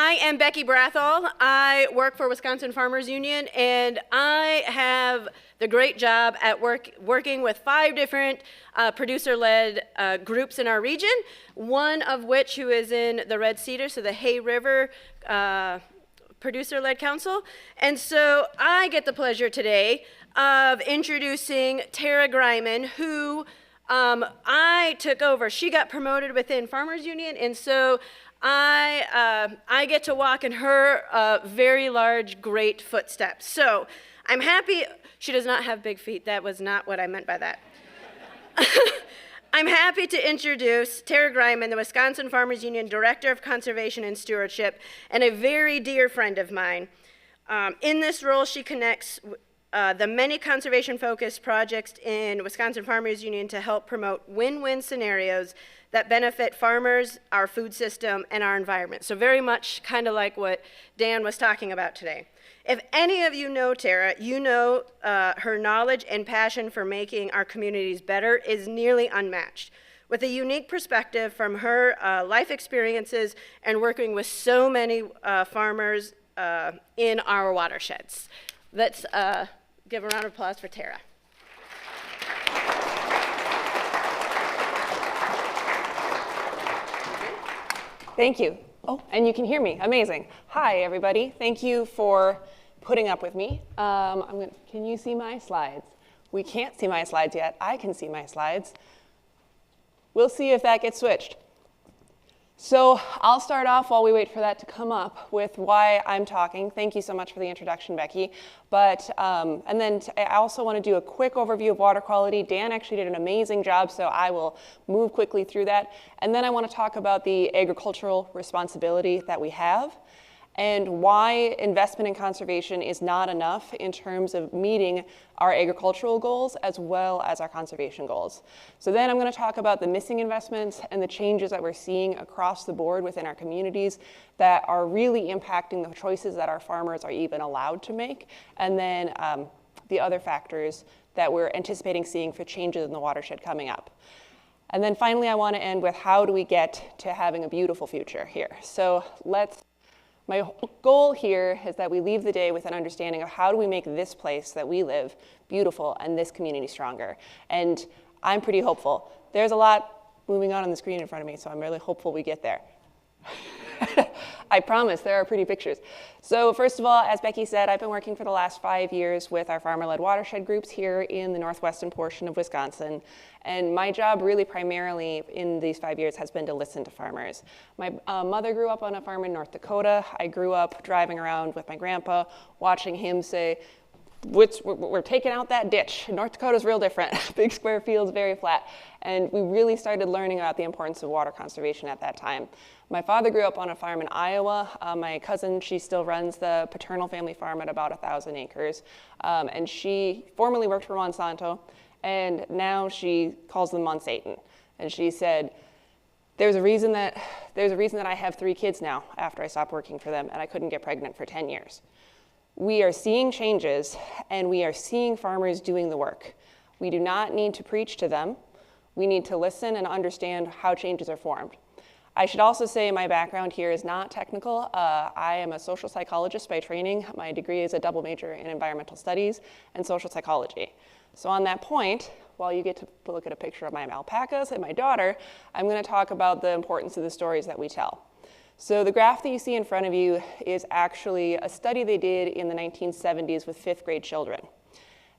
I am Becky Brathall. I work for Wisconsin Farmers Union, and I have the great job at working with 5 different producer-led groups in our region, one of which who is in the Red Cedar, so the Hay River Producer-Led Council. And so I get the pleasure today of introducing Tara Greiman, who I took over. She got promoted within Farmers Union, and so I get to walk in her very large, great footsteps. So I'm happy. She does not have big feet. That was not what I meant by that. I'm happy to introduce Tara Greiman, the Wisconsin Farmers Union Director of Conservation and Stewardship, and a very dear friend of mine. In this role, she connects the many conservation-focused projects in Wisconsin Farmers Union to help promote win-win scenarios that benefit farmers, our food system, and our environment. So very much kind of like what Dan was talking about today. If any of you know Tara, you know her knowledge and passion for making our communities better is nearly unmatched. With a unique perspective from her life experiences and working with so many farmers in our watersheds. Let's give a round of applause for Tara. Thank you. Oh, and you can hear me. Amazing. Hi, everybody. Thank you for putting up with me. Can you see my slides? We can't see my slides yet. I can see my slides. We'll see if that gets switched. So I'll start off while we wait for that to come up with why I'm talking. Thank you so much for the introduction, Becky. But, and then I also want to do a quick overview of water quality. Dan actually did an amazing job, so I will move quickly through that. And then I want to talk about the agricultural responsibility that we have and why investment in conservation is not enough in terms of meeting our agricultural goals as well as our conservation goals. So then I'm going to talk about the missing investments and the changes that we're seeing across the board within our communities that are really impacting the choices that our farmers are even allowed to make, and then the other factors that we're anticipating seeing for changes in the watershed coming up. And then finally, I want to end with how do we get to having a beautiful future here. So my goal here is that we leave the day with an understanding of how do we make this place that we live beautiful and this community stronger. And I'm pretty hopeful. There's a lot moving on the screen in front of me, so I'm really hopeful we get there. I promise, there are pretty pictures. So first of all, as Becky said, I've been working for the last 5 years with our farmer-led watershed groups here in the northwestern portion of Wisconsin. And my job really primarily in these 5 years has been to listen to farmers. My mother grew up on a farm in North Dakota. I grew up driving around with my grandpa, watching him say, we're taking out that ditch. North Dakota's real different. Big square fields, very flat. And we really started learning about the importance of water conservation at that time. My father grew up on a farm in Iowa. My cousin, she still runs the paternal family farm at about 1,000 acres. And she formerly worked for Monsanto, and now she calls them Monsatan. And she said, there's a reason that I have 3 kids now after I stopped working for them, and I couldn't get pregnant for 10 years. We are seeing changes, and we are seeing farmers doing the work. We do not need to preach to them. We need to listen and understand how changes are formed. I should also say my background here is not technical. I am a social psychologist by training. My degree is a double major in environmental studies and social psychology. So on that point, while you get to look at a picture of my alpacas and my daughter, I'm going to talk about the importance of the stories that we tell. So the graph that you see in front of you is actually a study they did in the 1970s with 5th grade children.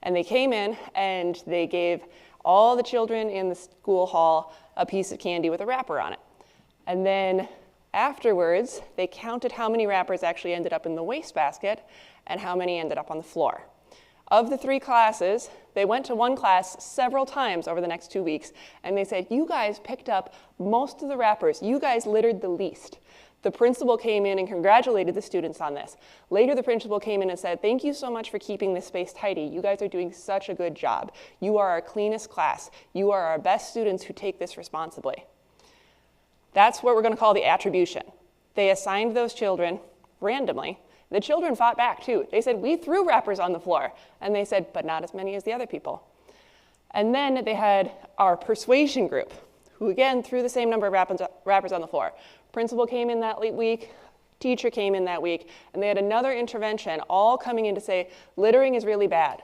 And they came in and they gave all the children in the school hall a piece of candy with a wrapper on it. And then afterwards, they counted how many wrappers actually ended up in the wastebasket and how many ended up on the floor. Of the 3 classes, they went to one class several times over the next 2 weeks, and they said, you guys picked up most of the wrappers. You guys littered the least. The principal came in and congratulated the students on this. Later, the principal came in and said, thank you so much for keeping this space tidy. You guys are doing such a good job. You are our cleanest class. You are our best students who take this responsibly. That's what we're going to call the attribution. They assigned those children randomly. The children fought back, too. They said, we threw wrappers on the floor. And they said, but not as many as the other people. And then they had our persuasion group, who again threw the same number of wrappers on the floor. Principal came in that week, teacher came in that week, and they had another intervention all coming in to say, littering is really bad.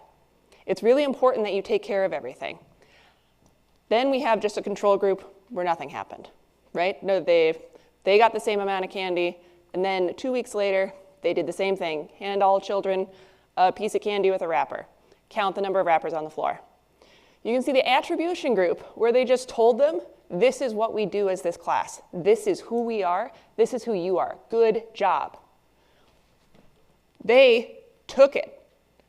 It's really important that you take care of everything. Then we have just a control group where nothing happened, right? No, they got the same amount of candy, and then 2 weeks later, they did the same thing. Hand all children a piece of candy with a wrapper. Count the number of wrappers on the floor. You can see the attribution group where they just told them, this is what we do as this class. This is who we are. This is who you are. Good job. They took it,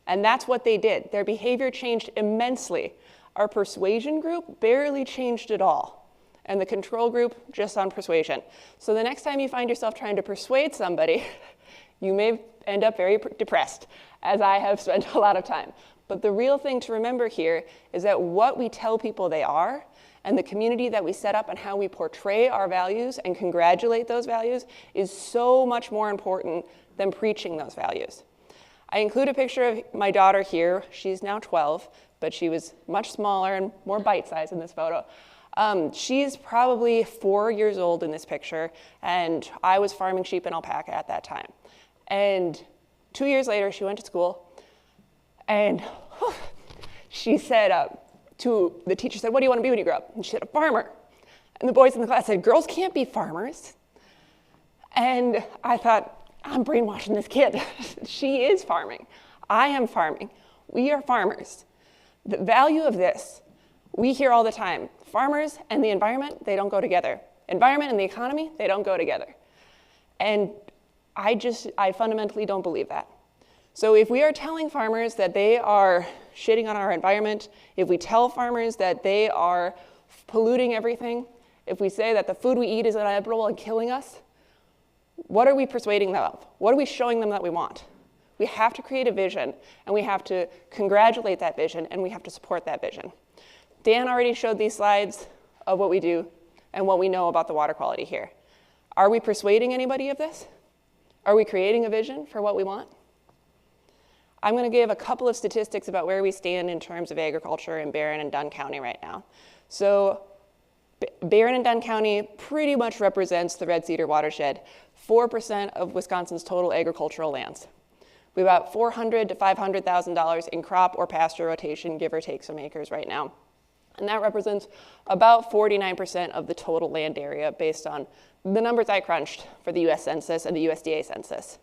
and that's what they did. Their behavior changed immensely. Our persuasion group barely changed at all, and the control group just on persuasion. So the next time you find yourself trying to persuade somebody, you may end up very depressed, as I have spent a lot of time. But the real thing to remember here is that what we tell people they are and the community that we set up and how we portray our values and congratulate those values is so much more important than preaching those values. I include a picture of my daughter here. She's now 12, but she was much smaller and more bite-sized in this photo. She's probably 4 years old in this picture, and I was farming sheep and alpaca at that time. And 2 years later, she went to school, and she said to the teacher, said, what do you want to be when you grow up? And she said, a farmer. And the boys in the class said, girls can't be farmers. And I thought, I'm brainwashing this kid. She is farming. I am farming. We are farmers. The value of this, we hear all the time, farmers and the environment, they don't go together. Environment and the economy, they don't go together. And I fundamentally don't believe that. So if we are telling farmers that they are shitting on our environment, if we tell farmers that they are polluting everything, if we say that the food we eat is inedible and killing us, what are we persuading them of? What are we showing them that we want? We have to create a vision, and we have to congratulate that vision, and we have to support that vision. Dan already showed these slides of what we do and what we know about the water quality here. Are we persuading anybody of this? Are we creating a vision for what we want? I'm going to give a couple of statistics about where we stand in terms of agriculture in Barron and Dunn County right now. So Barron and Dunn County pretty much represents the Red Cedar watershed, 4% of Wisconsin's total agricultural lands. We have about $400,000 to $500,000 in crop or pasture rotation, give or take some acres right now. And that represents about 49% of the total land area based on the numbers I crunched for the US Census and the USDA Census.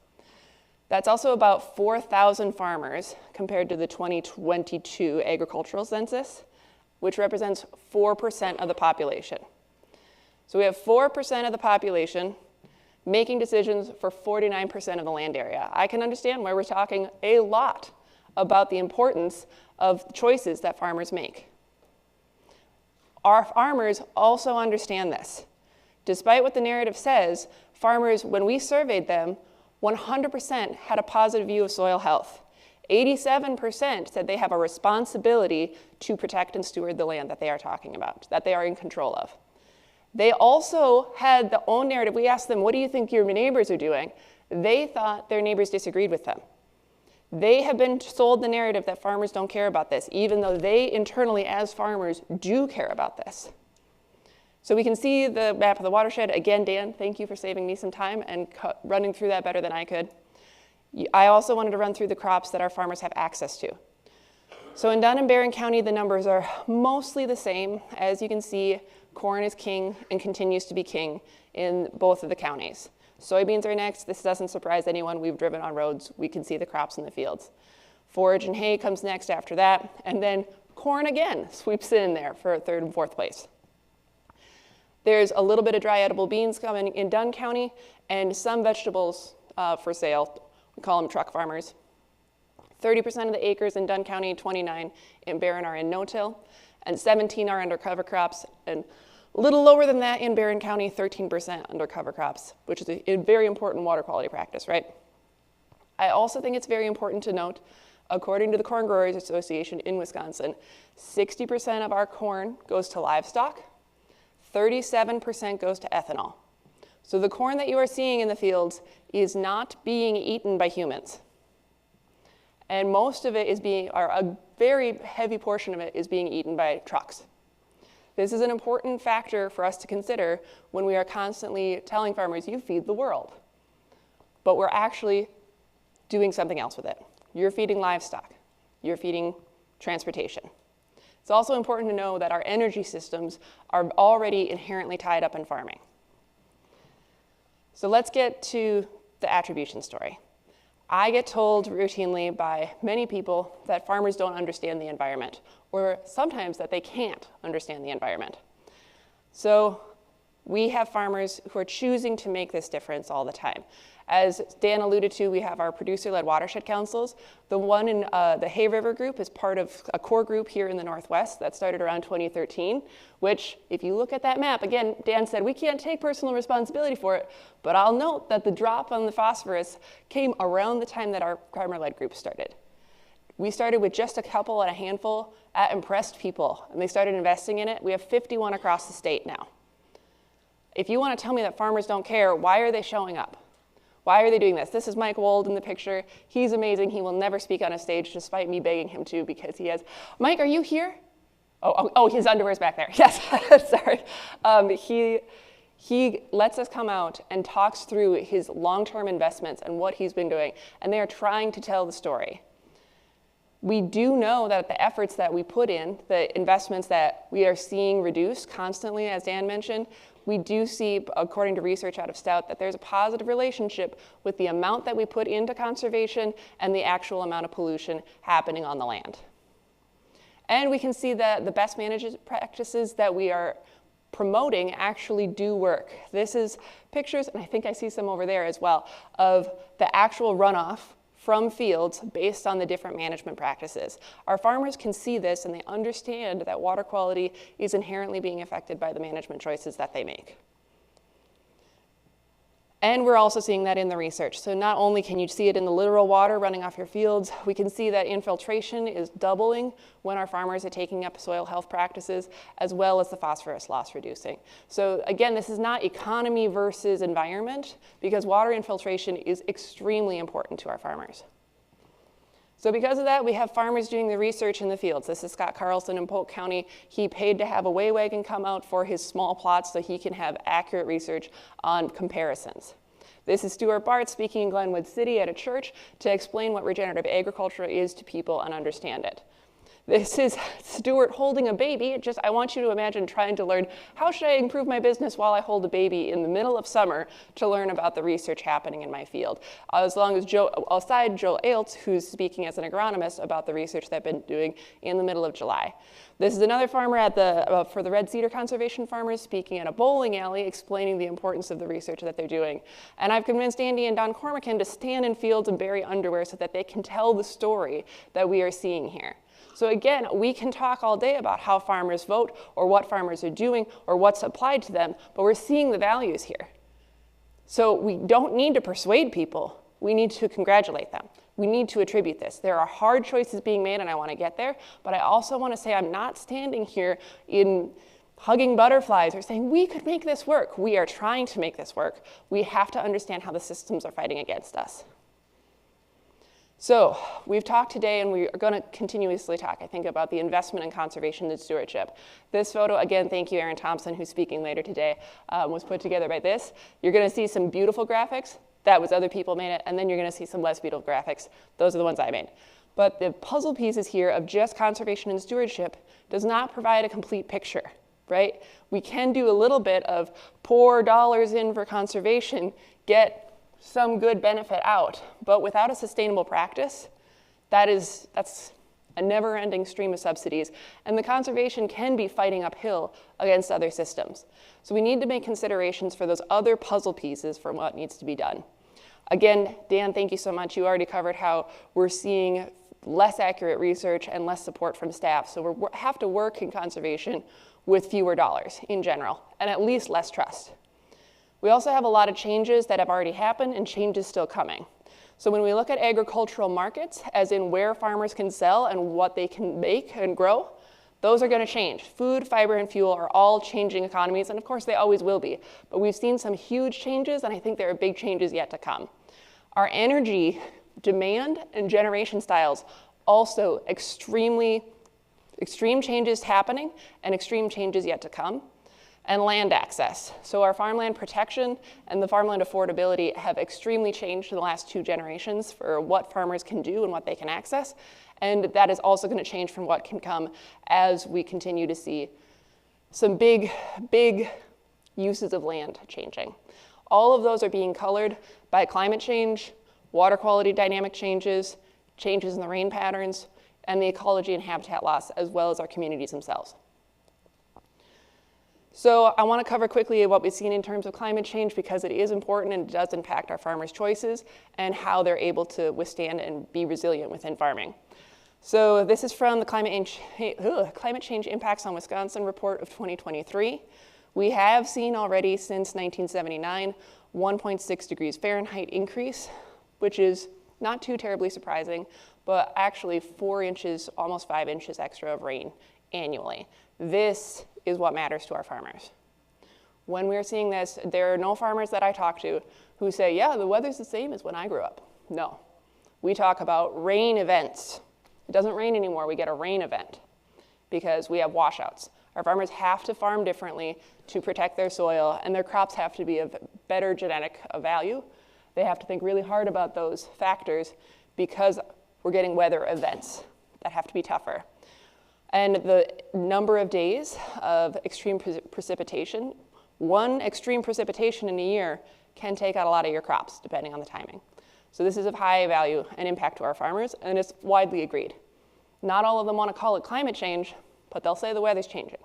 That's also about 4,000 farmers compared to the 2022 agricultural census, which represents 4% of the population. So we have 4% of the population making decisions for 49% of the land area. I can understand why we're talking a lot about the importance of choices that farmers make. Our farmers also understand this. Despite what the narrative says, farmers, when we surveyed them, 100% had a positive view of soil health. 87% said they have a responsibility to protect and steward the land that they are talking about, that they are in control of. They also had their own narrative. We asked them, what do you think your neighbors are doing? They thought their neighbors disagreed with them. They have been sold the narrative that farmers don't care about this, even though they internally, as farmers, do care about this. So we can see the map of the watershed. Again, Dan, thank you for saving me some time and running through that better than I could. I also wanted to run through the crops that our farmers have access to. So in Dunn and Barron County, the numbers are mostly the same. As you can see, corn is king and continues to be king in both of the counties. Soybeans are next. This doesn't surprise anyone. We've driven on roads. We can see the crops in the fields. Forage and hay comes next after that. And then corn again sweeps in there for third and fourth place. There's a little bit of dry edible beans coming in Dunn County and some vegetables for sale. We call them truck farmers. 30% of the acres in Dunn County, 29 in Barron are in no-till, and 17 are under cover crops, and a little lower than that in Barron County, 13% under cover crops, which is a very important water quality practice, right? I also think it's very important to note, according to the Corn Growers Association in Wisconsin, 60% of our corn goes to livestock, 37% goes to ethanol. So the corn that you are seeing in the fields is not being eaten by humans. And most of it is a very heavy portion of it is being eaten by trucks. This is an important factor for us to consider when we are constantly telling farmers, you feed the world. but we're actually doing something else with it. You're feeding livestock. You're feeding transportation. It's also important to know that our energy systems are already inherently tied up in farming. So let's get to the attribution story. I get told routinely by many people that farmers don't understand the environment, or sometimes that they can't understand the environment. So we have farmers who are choosing to make this difference all the time. As Dan alluded to, we have our producer-led watershed councils. The one in the Hay River group is part of a core group here in the Northwest that started around 2013, which, if you look at that map, again, Dan said we can't take personal responsibility for it, but I'll note that the drop on the phosphorus came around the time that our farmer-led group started. We started with just a couple and a handful at impressed people, and they started investing in it. We have 51 across the state now. If you want to tell me that farmers don't care, why are they showing up? Why are they doing this? This is Mike Wold in the picture. He's amazing. He will never speak on a stage despite me begging him to because he has, Mike, are you here? Oh, his underwear's back there. Yes, sorry. He lets us come out and talks through his long-term investments and what he's been doing, and they are trying to tell the story. We do know that the efforts that we put in, the investments that we are seeing reduce constantly, as Dan mentioned, we do see, according to research out of Stout, that there's a positive relationship with the amount that we put into conservation and the actual amount of pollution happening on the land. And we can see that the best management practices that we are promoting actually do work. This is pictures, and I think I see some over there as well, of the actual runoff from fields based on the different management practices. Our farmers can see this and they understand that water quality is inherently being affected by the management choices that they make. And we're also seeing that in the research. So not only can you see it in the literal water running off your fields, we can see that infiltration is doubling when our farmers are taking up soil health practices, as well as the phosphorus loss reducing. So again, this is not economy versus environment, because water infiltration is extremely important to our farmers. So because of that, we have farmers doing the research in the fields. This is Scott Carlson in Polk County. He paid to have a weigh wagon come out for his small plots so he can have accurate research on comparisons. This is Stuart Bart speaking in Glenwood City at a church to explain what regenerative agriculture is to people and understand it. This is Stuart holding a baby. I want you to imagine trying to learn, how should I improve my business while I hold a baby in the middle of summer to learn about the research happening in my field? As long as Joe Ailts, who's speaking as an agronomist about the research they've been doing in the middle of July. This is another farmer at for the Red Cedar Conservation Farmers speaking at a bowling alley, explaining the importance of the research that they're doing. And I've convinced Andy and Don Cormacan to stand in fields and bury underwear so that they can tell the story that we are seeing here. So again, we can talk all day about how farmers vote or what farmers are doing or what's applied to them, but we're seeing the values here. So we don't need to persuade people. We need to congratulate them. We need to attribute this. There are hard choices being made, and I want to get there, but I also want to say I'm not standing here in hugging butterflies or saying we could make this work. We are trying to make this work. We have to understand how the systems are fighting against us. So we've talked today, and we are going to continuously talk, I think, about the investment in conservation and stewardship. This photo, again, thank you, Aaron Thompson, who's speaking later today, was put together by this. You're going to see some beautiful graphics. That was other people made it. And then you're going to see some less beautiful graphics. Those are the ones I made. But the puzzle pieces here of just conservation and stewardship does not provide a complete picture, right? We can do a little bit of pour dollars in for conservation, get some good benefit out, but without a sustainable practice, that's a never-ending stream of subsidies, and the conservation can be fighting uphill against other systems. So we need to make considerations for those other puzzle pieces for what needs to be done. Again, Dan, thank you so much. You already covered how we're seeing less accurate research and less support from staff, so we have to work in conservation with fewer dollars in general, and at least less trust. We also have a lot of changes that have already happened and changes still coming. So when we look at agricultural markets, as in where farmers can sell and what they can make and grow, those are going to change. Food, fiber, and fuel are all changing economies, and of course they always will be. But we've seen some huge changes, and I think there are big changes yet to come. Our energy demand and generation styles also extreme changes happening and extreme changes yet to come. and land access. So our farmland protection and the farmland affordability have extremely changed in the last 2 generations for what farmers can do and what they can access. And that is also going to change from what can come as we continue to see some big uses of land changing. All of those are being colored by climate change, water quality dynamic changes, changes in the rain patterns, and the ecology and habitat loss, as well as our communities themselves. So I want to cover quickly what we've seen in terms of climate change because it is important and it does impact our farmers' choices and how they're able to withstand and be resilient within farming. So this is from the Climate Change Impacts on Wisconsin report of 2023. We have seen already since 1979, 1.6 degrees Fahrenheit increase, which is not too terribly surprising, but actually 4 inches, almost 5 inches extra of rain annually. This is what matters to our farmers. When we're seeing this, there are no farmers that I talk to who say, yeah, the weather's the same as when I grew up. No. We talk about rain events. It doesn't rain anymore, we get a rain event because we have washouts. Our farmers have to farm differently to protect their soil, and their crops have to be of better genetic value. They have to think really hard about those factors because we're getting weather events that have to be tougher. And the number of days of extreme precipitation, one extreme precipitation in a year can take out a lot of your crops, depending on the timing. So this is of high value and impact to our farmers, and it's widely agreed. Not all of them want to call it climate change, but they'll say the weather's changing.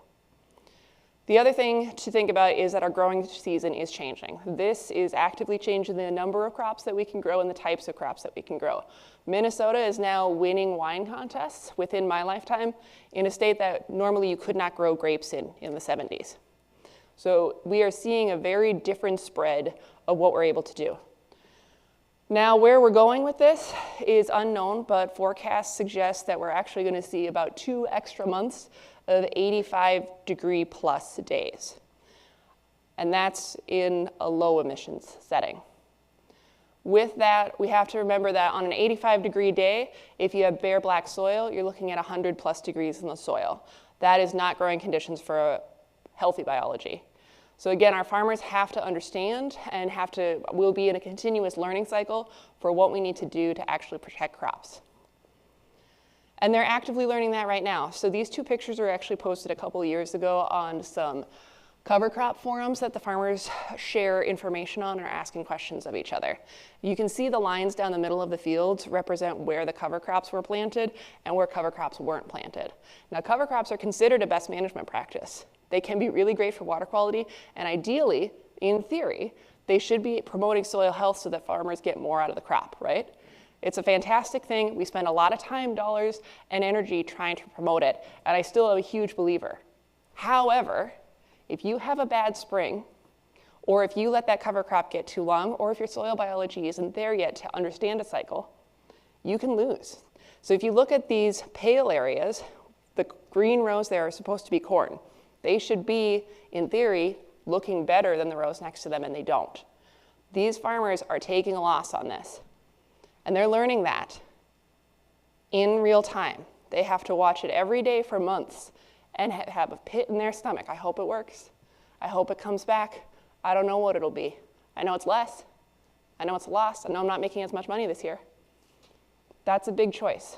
The other thing to think about is that our growing season is changing. This is actively changing the number of crops that we can grow and the types of crops that we can grow. Minnesota is now winning wine contests within my lifetime in a state that normally you could not grow grapes in the 70s. So we are seeing a very different spread of what we're able to do. Now, where we're going with this is unknown, but forecasts suggest that we're actually going to see about 2 extra months of 85-degree plus days. And that's in a low emissions setting. With that, we have to remember that on an 85-degree day, if you have bare black soil, you're looking at 100 plus degrees in the soil. That is not growing conditions for a healthy biology. So again, our farmers have to understand and we'll be in a continuous learning cycle for what we need to do to actually protect crops. And they're actively learning that right now. So these 2 pictures were actually posted a couple of years ago on some cover crop forums that the farmers share information on or asking questions of each other. You can see the lines down the middle of the fields represent where the cover crops were planted and where cover crops weren't planted. Now, cover crops are considered a best management practice. They can be really great for water quality, and ideally, in theory, they should be promoting soil health so that farmers get more out of the crop, right? It's a fantastic thing. We spend a lot of time, dollars, and energy trying to promote it, and I still am a huge believer. However, if you have a bad spring, or if you let that cover crop get too long, or if your soil biology isn't there yet to understand a cycle, you can lose. So if you look at these pale areas, the green rows there are supposed to be corn. They should be, in theory, looking better than the rows next to them, and they don't. These farmers are taking a loss on this, and they're learning that in real time. They have to watch it every day for months and have a pit in their stomach. I hope it works. I hope it comes back. I don't know what it'll be. I know it's less. I know it's a loss. I know I'm not making as much money this year. That's a big choice.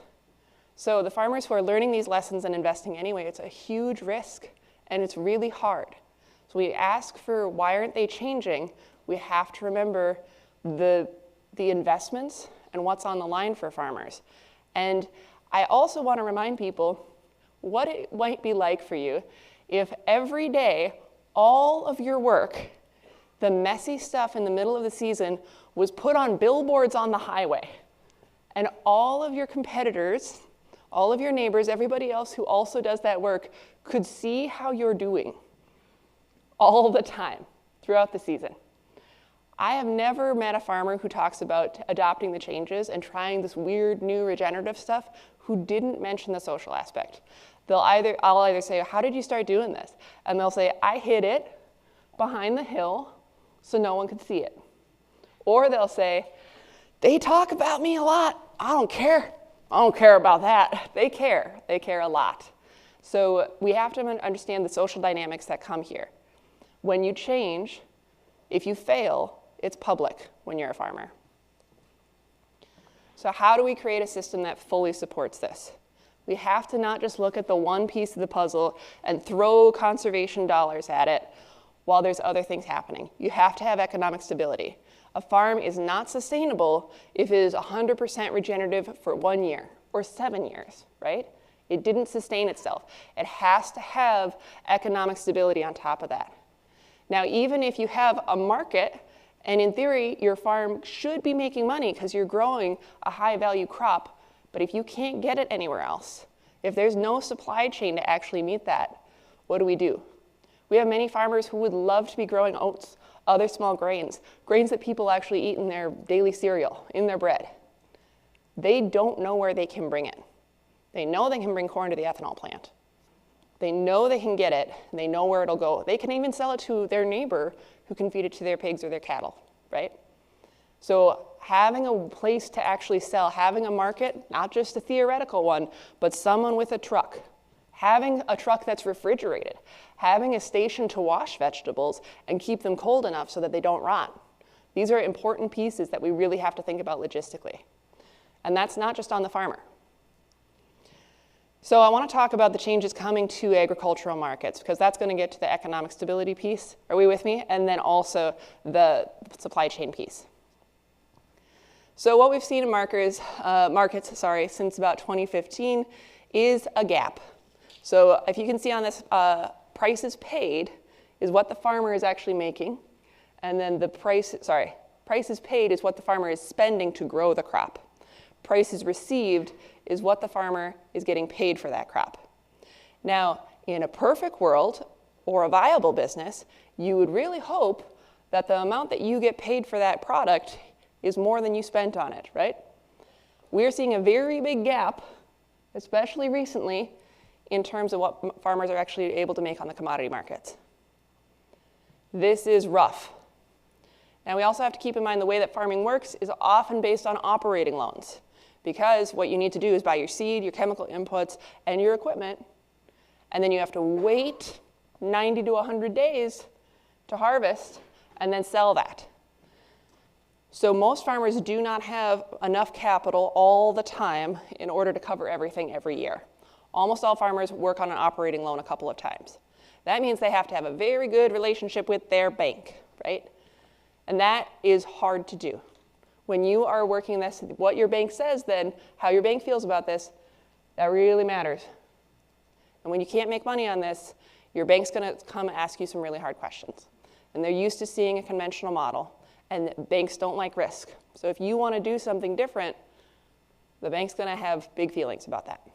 So the farmers who are learning these lessons and investing anyway, it's a huge risk, and it's really hard. So we ask for why aren't they changing? We have to remember the investments and what's on the line for farmers. And I also want to remind people what it might be like for you if every day all of your work, the messy stuff in the middle of the season, was put on billboards on the highway. And all of your competitors, all of your neighbors, everybody else who also does that work could see how you're doing all the time throughout the season. I have never met a farmer who talks about adopting the changes and trying this weird new regenerative stuff who didn't mention the social aspect. I'll either say, how did you start doing this? And they'll say, I hid it behind the hill so no one could see it. Or they'll say, they talk about me a lot. I don't care. I don't care about that. They care. They care a lot. So we have to understand the social dynamics that come here. When you change, if you fail, it's public when you're a farmer. So how do we create a system that fully supports this? We have to not just look at the one piece of the puzzle and throw conservation dollars at it while there's other things happening. You have to have economic stability. A farm is not sustainable if it is 100% regenerative for 1 year or 7 years, right? It didn't sustain itself. It has to have economic stability on top of that. Now, even if you have a market, and in theory, your farm should be making money because you're growing a high-value crop, but if you can't get it anywhere else, if there's no supply chain to actually meet that, what do? We have many farmers who would love to be growing oats, other small grains that people actually eat in their daily cereal, in their bread. They don't know where they can bring it. They know they can bring corn to the ethanol plant. They know they can get it, and they know where it'll go. They can even sell it to their neighbor who can feed it to their pigs or their cattle, right? So having a place to actually sell, having a market, not just a theoretical one, but someone with a truck, having a truck that's refrigerated, having a station to wash vegetables and keep them cold enough so that they don't rot. These are important pieces that we really have to think about logistically. And that's not just on the farmer. So I want to talk about the changes coming to agricultural markets because that's going to get to the economic stability piece. Are we with me? And then also the supply chain piece. So what we've seen in markets since about 2015 is a gap. So if you can see on this, prices paid is what the farmer is actually making, and then prices paid is what the farmer is spending to grow the crop. Prices received is what the farmer is getting paid for that crop. Now, in a perfect world or a viable business, you would really hope that the amount that you get paid for that product is more than you spent on it, right? We're seeing a very big gap, especially recently, in terms of what farmers are actually able to make on the commodity markets. This is rough. Now, we also have to keep in mind the way that farming works is often based on operating loans, because what you need to do is buy your seed, your chemical inputs, and your equipment, and then you have to wait 90 to 100 days to harvest and then sell that. So most farmers do not have enough capital all the time in order to cover everything every year. Almost all farmers work on an operating loan a couple of times. That means they have to have a very good relationship with their bank, right? And that is hard to do. When you are working this, what your bank says then, how your bank feels about this, that really matters. And when you can't make money on this, your bank's going to come and ask you some really hard questions. And they're used to seeing a conventional model, and banks don't like risk. So if you want to do something different, the bank's going to have big feelings about that.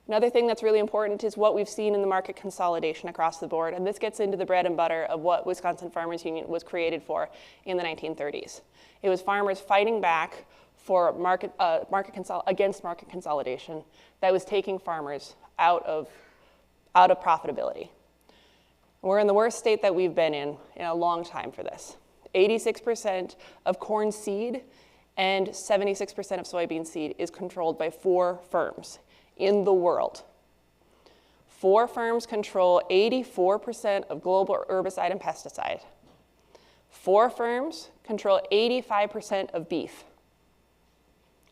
Another thing that's really important is what we've seen in the market consolidation across the board, and this gets into the bread and butter of what Wisconsin Farmers Union was created for in the 1930s. It was farmers fighting back for against market consolidation that was taking farmers out of profitability. We're in the worst state that we've been in a long time for this. 86% of corn seed and 76% of soybean seed is controlled by 4 firms in the world. 4 firms control 84% of global herbicide and pesticide. 4 firms control 85% of beef,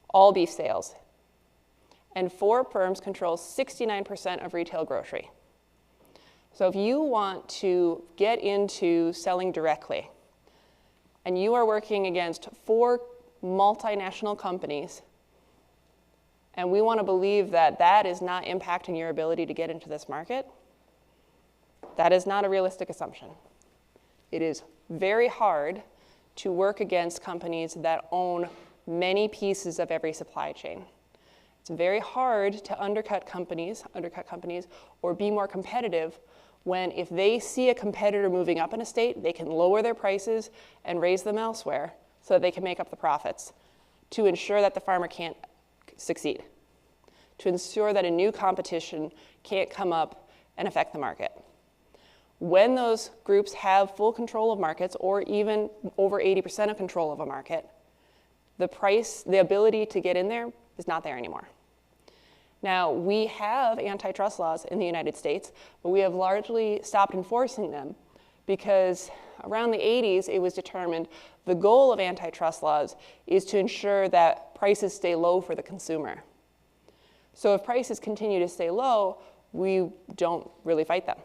all beef sales. And 4 firms control 69% of retail grocery. So if you want to get into selling directly, and you are working against 4 multinational companies, and we want to believe that that is not impacting your ability to get into this market, that is not a realistic assumption. It is very hard to work against companies that own many pieces of every supply chain. It's very hard to undercut companies, or be more competitive when if they see a competitor moving up in a state, they can lower their prices and raise them elsewhere so that they can make up the profits to ensure that the farmer can't succeed, to ensure that a new competition can't come up and affect the market. When those groups have full control of markets, or even over 80% of control of a market, the ability to get in there is not there anymore. Now, we have antitrust laws in the United States, but we have largely stopped enforcing them because around the 80s, it was determined the goal of antitrust laws is to ensure that prices stay low for the consumer. So if prices continue to stay low, we don't really fight them.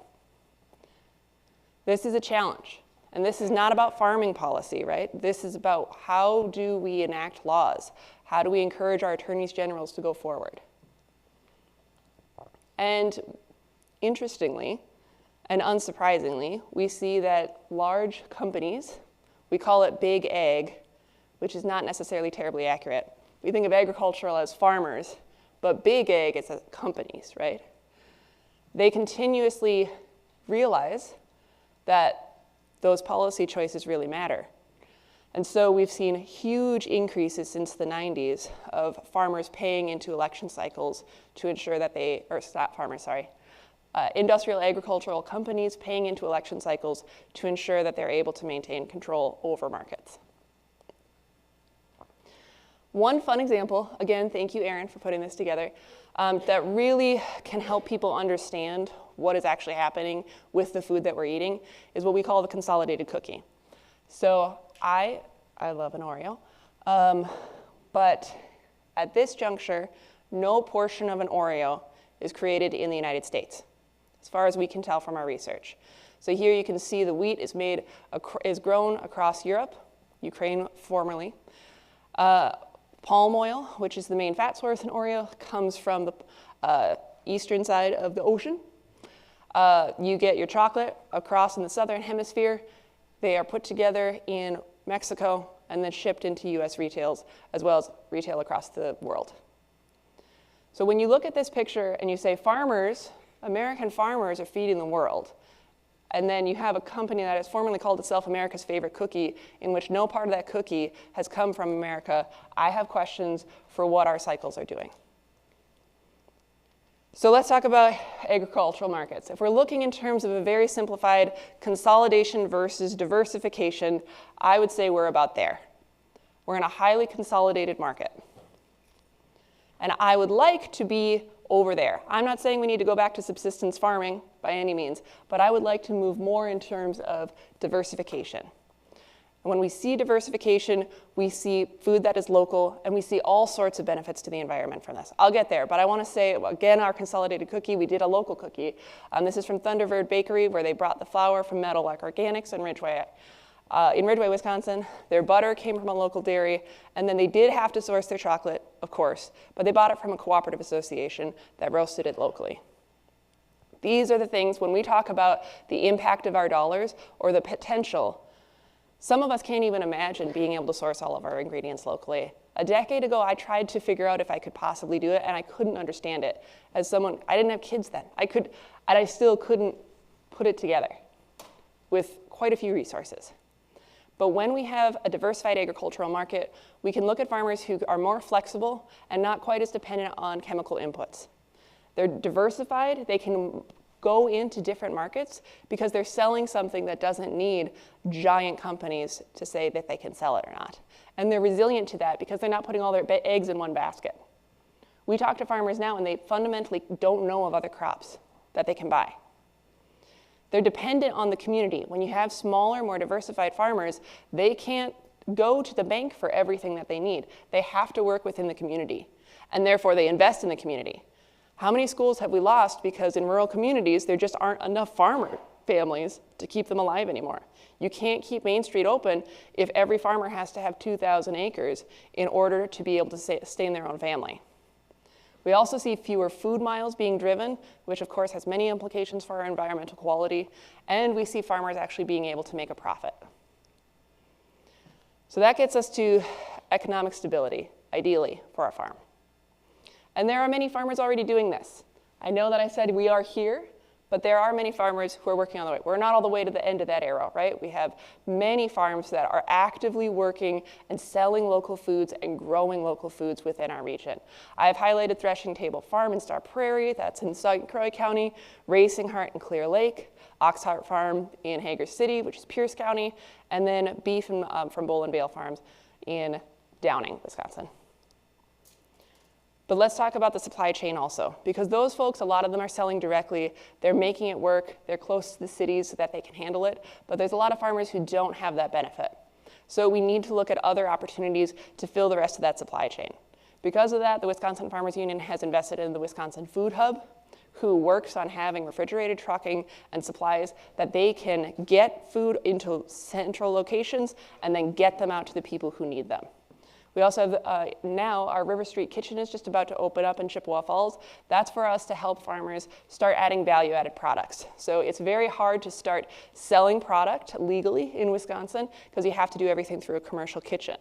This is a challenge. And this is not about farming policy, right? This is about how do we enact laws? How do we encourage our attorneys generals to go forward? And interestingly, and unsurprisingly, we see that large companies, we call it big ag, which is not necessarily terribly accurate. We think of agricultural as farmers, but big ag is companies, right? They continuously realize that those policy choices really matter. And so we've seen huge increases since the 90s of farmers paying into election cycles to ensure that they, or not farmers, sorry, industrial agricultural companies paying into election cycles to ensure that they're able to maintain control over markets. One fun example, again, thank you, Erin, for putting this together, that really can help people understand what is actually happening with the food that we're eating is what we call the consolidated cookie. So I love an Oreo, but at this juncture, no portion of an Oreo is created in the United States, as far as we can tell from our research. So here you can see the wheat is grown across Europe, Ukraine formerly. Palm oil, which is the main fat source in Oreo, comes from the eastern side of the ocean. You get your chocolate across in the southern hemisphere. They are put together in Mexico and then shipped into US retails, as well as retail across the world. So when you look at this picture and you say farmers, American farmers are feeding the world, and then you have a company that has formerly called itself America's favorite cookie, in which no part of that cookie has come from America, I have questions for what our cycles are doing. So let's talk about agricultural markets. If we're looking in terms of a very simplified consolidation versus diversification, I would say we're about there. We're in a highly consolidated market. And I would like to be over there. I'm not saying we need to go back to subsistence farming by any means, but I would like to move more in terms of diversification. And when we see diversification, we see food that is local, and we see all sorts of benefits to the environment from this. I'll get there, but I want to say, again, our consolidated cookie, we did a local cookie. This is from Thunderbird Bakery, where they brought the flour from Meadowlark Organics in Ridgway, Wisconsin. Their butter came from a local dairy, and then they did have to source their chocolate, of course, but they bought it from a cooperative association that roasted it locally. These are the things, when we talk about the impact of our dollars or the potential, some of us can't even imagine being able to source all of our ingredients locally. A decade ago, I tried to figure out if I could possibly do it, and I couldn't understand it. As someone, I didn't have kids then. I still couldn't put it together with quite a few resources. But when we have a diversified agricultural market, we can look at farmers who are more flexible and not quite as dependent on chemical inputs. They're diversified, they can go into different markets because they're selling something that doesn't need giant companies to say that they can sell it or not. And they're resilient to that because they're not putting all their eggs in one basket. We talk to farmers now and they fundamentally don't know of other crops that they can buy. They're dependent on the community. When you have smaller, more diversified farmers, they can't go to the bank for everything that they need. They have to work within the community, and therefore they invest in the community. How many schools have we lost because in rural communities there just aren't enough farmer families to keep them alive anymore? You can't keep Main Street open if every farmer has to have 2,000 acres in order to be able to sustain their own family. We also see fewer food miles being driven, which of course has many implications for our environmental quality, and we see farmers actually being able to make a profit. So that gets us to economic stability, ideally, for our farm. And there are many farmers already doing this. I know that I said we are here, but there are many farmers who are working on the way. We're not all the way to the end of that arrow, right? We have many farms that are actively working and selling local foods and growing local foods within our region. I've highlighted Threshing Table Farm in Star Prairie, that's in St. Croix County, Racing Heart in Clear Lake, Oxheart Farm in Hager City, which is Pierce County, and then beef from Bowl & Bale Farms in Downing, Wisconsin. But let's talk about the supply chain also, because those folks, a lot of them are selling directly. They're making it work. They're close to the cities so that they can handle it. But there's a lot of farmers who don't have that benefit. So we need to look at other opportunities to fill the rest of that supply chain. Because of that, the Wisconsin Farmers Union has invested in the Wisconsin Food Hub, who works on having refrigerated trucking and supplies that they can get food into central locations and then get them out to the people who need them. We also have now our River Street Kitchen is just about to open up in Chippewa Falls. That's for us to help farmers start adding value-added products. So it's very hard to start selling product legally in Wisconsin because you have to do everything through a commercial kitchen.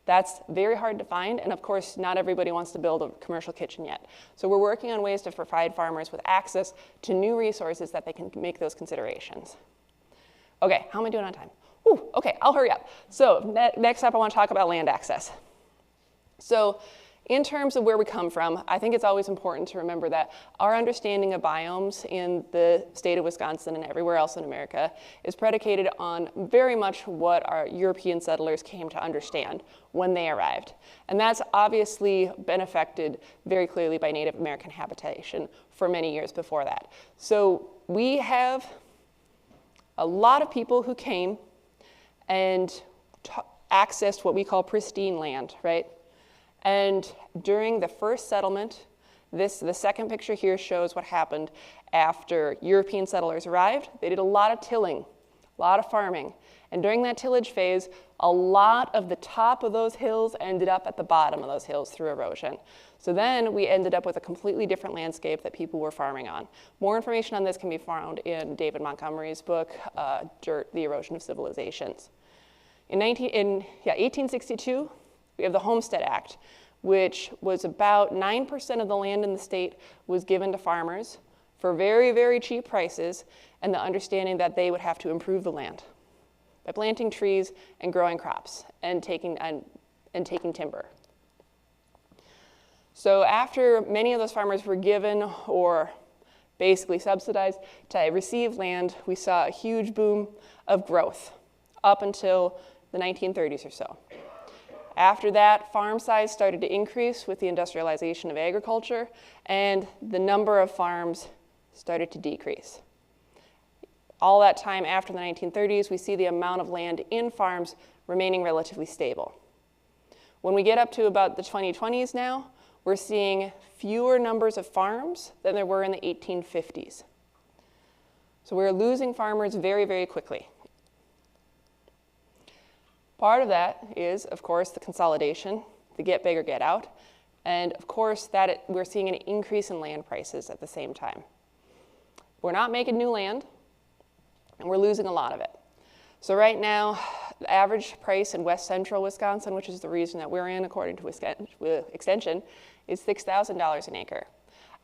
That's very hard to find, and of course, not everybody wants to build a commercial kitchen yet. So we're working on ways to provide farmers with access to new resources that they can make those considerations. Okay, how am I doing on time? Ooh, okay, I'll hurry up. So next up, I want to talk about land access. So in terms of where we come from, I think it's always important to remember that our understanding of biomes in the state of Wisconsin and everywhere else in America is predicated on very much what our European settlers came to understand when they arrived. And that's obviously been affected very clearly by Native American habitation for many years before that. So we have a lot of people who came and accessed what we call pristine land, right? And during the first settlement, the second picture here shows what happened after European settlers arrived. They did a lot of tilling, a lot of farming. And during that tillage phase, a lot of the top of those hills ended up at the bottom of those hills through erosion. So then we ended up with a completely different landscape that people were farming on. More information on this can be found in David Montgomery's book, Dirt, the Erosion of Civilizations. In 1862, we have the Homestead Act, which was about 9% of the land in the state was given to farmers for very, very cheap prices, and the understanding that they would have to improve the land by planting trees and growing crops and taking timber. So after many of those farmers were given or basically subsidized to receive land, we saw a huge boom of growth up until the 1930s or so. After that, farm size started to increase with the industrialization of agriculture, and the number of farms started to decrease. All that time after the 1930s, we see the amount of land in farms remaining relatively stable. When we get up to about the 2020s now, we're seeing fewer numbers of farms than there were in the 1850s. So we're losing farmers very, very quickly. Part of that is, of course, the consolidation, the get big or get out, and of course we're seeing an increase in land prices at the same time. We're not making new land, and we're losing a lot of it. So right now, the average price in west central Wisconsin, which is the region that we're in according to Extension, is $6,000 an acre.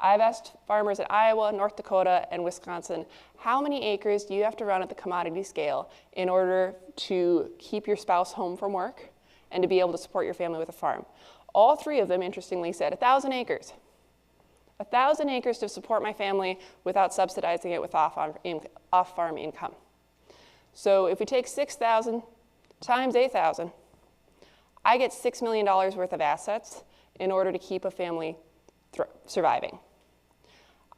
I've asked farmers in Iowa, North Dakota, and Wisconsin, how many acres do you have to run at the commodity scale in order to keep your spouse home from work and to be able to support your family with a farm? All three of them, interestingly, said 1,000 acres. 1,000 acres to support my family without subsidizing it with off-farm income. So if we take 6,000 times 8,000, I get $6 million worth of assets in order to keep a family surviving.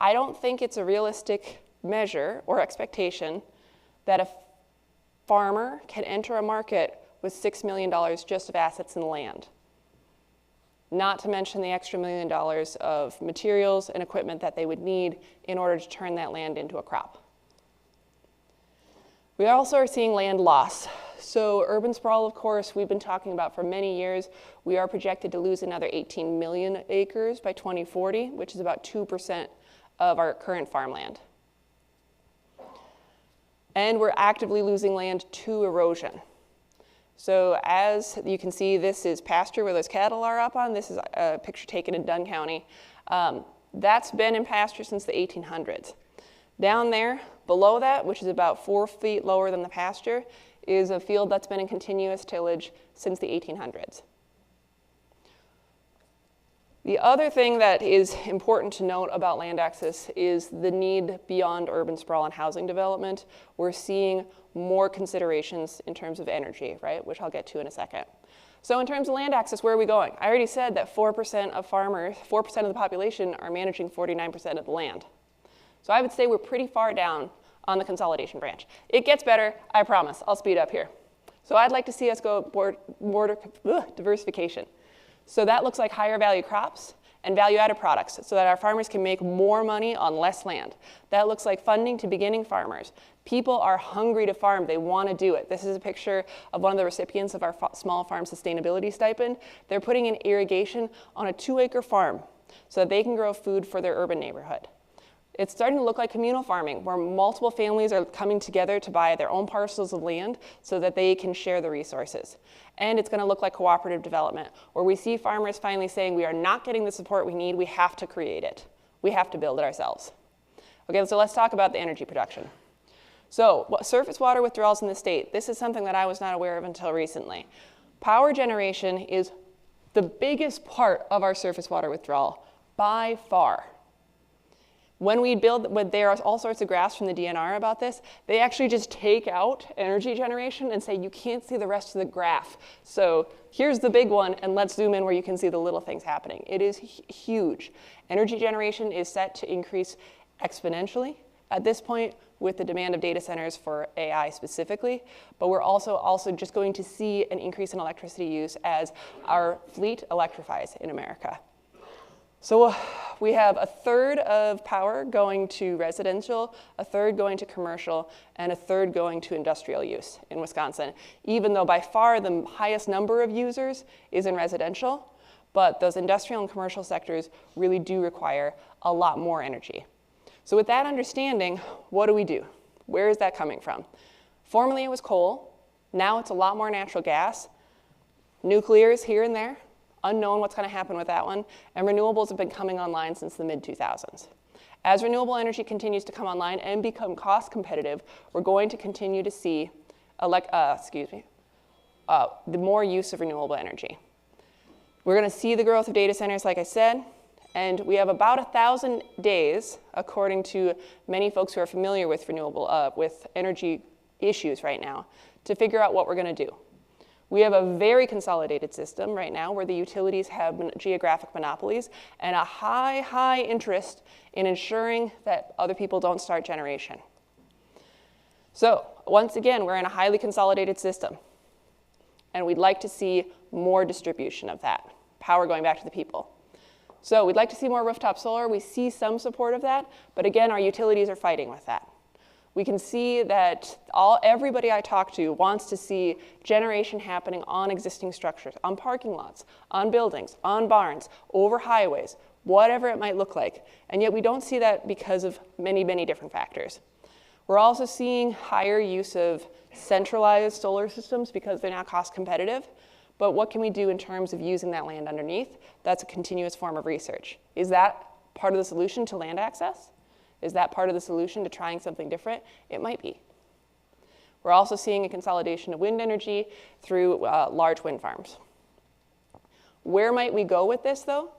I don't think it's a realistic measure or expectation that a farmer can enter a market with $6 million just of assets in land, not to mention the extra $1 million of materials and equipment that they would need in order to turn that land into a crop. We also are seeing land loss. So urban sprawl, of course, we've been talking about for many years. We are projected to lose another 18 million acres by 2040, which is about 2% of our current farmland. And we're actively losing land to erosion. So as you can see, this is pasture where those cattle are up on. This is a picture taken in Dunn County. That's been in pasture since the 1800s. Down there, below that, which is about 4 feet lower than the pasture, is a field that's been in continuous tillage since the 1800s. The other thing that is important to note about land access is the need beyond urban sprawl and housing development. We're seeing more considerations in terms of energy, right, which I'll get to in a second. So in terms of land access, where are we going? I already said that 4% of farmers, 4% of the population are managing 49% of the land. So I would say we're pretty far down on the consolidation branch. It gets better, I promise. I'll speed up here. So I'd like to see us go more diversification. So that looks like higher value crops and value-added products so that our farmers can make more money on less land. That looks like funding to beginning farmers. People are hungry to farm. They want to do it. This is a picture of one of the recipients of our small farm sustainability stipend. They're putting in irrigation on a 2-acre farm so that they can grow food for their urban neighborhood. It's starting to look like communal farming, where multiple families are coming together to buy their own parcels of land so that they can share the resources. And it's going to look like cooperative development, where we see farmers finally saying, we are not getting the support we need, we have to create it. We have to build it ourselves. Okay, so let's talk about the energy production. So surface water withdrawals in the state. This is something that I was not aware of until recently. Power generation is the biggest part of our surface water withdrawal by far. When there are all sorts of graphs from the DNR about this, they actually just take out energy generation and say you can't see the rest of the graph. So here's the big one, and let's zoom in where you can see the little things happening. It is huge. Energy generation is set to increase exponentially at this point with the demand of data centers for AI specifically, but we're also just going to see an increase in electricity use as our fleet electrifies in America. So we have 1/3 of power going to residential, 1/3 going to commercial, and 1/3 going to industrial use in Wisconsin, even though by far the highest number of users is in residential, but those industrial and commercial sectors really do require a lot more energy. So with that understanding, what do we do? Where is that coming from? Formerly it was coal, now it's a lot more natural gas, nuclear is here and there, unknown what's going to happen with that one, and renewables have been coming online since the mid-2000s. As renewable energy continues to come online and become cost competitive, we're going to continue to see the more use of renewable energy. We're going to see the growth of data centers, like I said, and we have about 1,000 days, according to many folks who are familiar with with energy issues right now, to figure out what we're going to do. We have a very consolidated system right now where the utilities have geographic monopolies and a high interest in ensuring that other people don't start generation. So once again, we're in a highly consolidated system, and we'd like to see more distribution of that, power going back to the people. So we'd like to see more rooftop solar. We see some support of that, but again, our utilities are fighting with that. We can see that everybody I talk to wants to see generation happening on existing structures, on parking lots, on buildings, on barns, over highways, whatever it might look like. And yet we don't see that because of many different factors. We're also seeing higher use of centralized solar systems because they're now cost competitive. But what can we do in terms of using that land underneath? That's a continuous form of research. Is that part of the solution to land access? Is that part of the solution to trying something different? It might be. We're also seeing a consolidation of wind energy through large wind farms. Where might we go with this, though?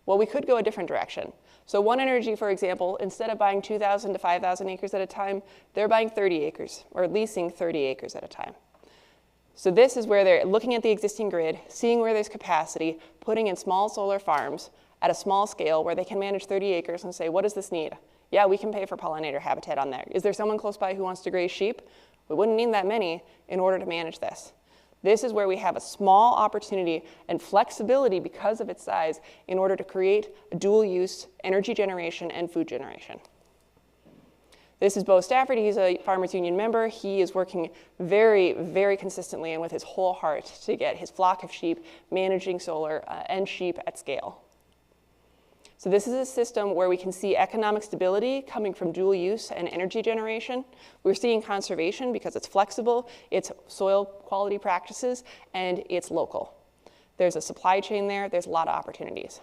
Well, we could go a different direction. So One Energy, for example, instead of buying 2,000 to 5,000 acres at a time, they're buying 30 acres, or leasing 30 acres at a time. So this is where they're looking at the existing grid, seeing where there's capacity, putting in small solar farms at a small scale where they can manage 30 acres and say, what does this need? Yeah, we can pay for pollinator habitat on there. Is there someone close by who wants to graze sheep? We wouldn't need that many in order to manage this. This is where we have a small opportunity and flexibility because of its size in order to create a dual use energy generation and food generation. This is Bo Stafford. He's a Farmers Union member. He is working very consistently and with his whole heart to get his flock of sheep managing solar and sheep at scale. So this is a system where we can see economic stability coming from dual use and energy generation. We're seeing conservation because it's flexible, it's soil quality practices, and it's local. There's a supply chain there, there's a lot of opportunities.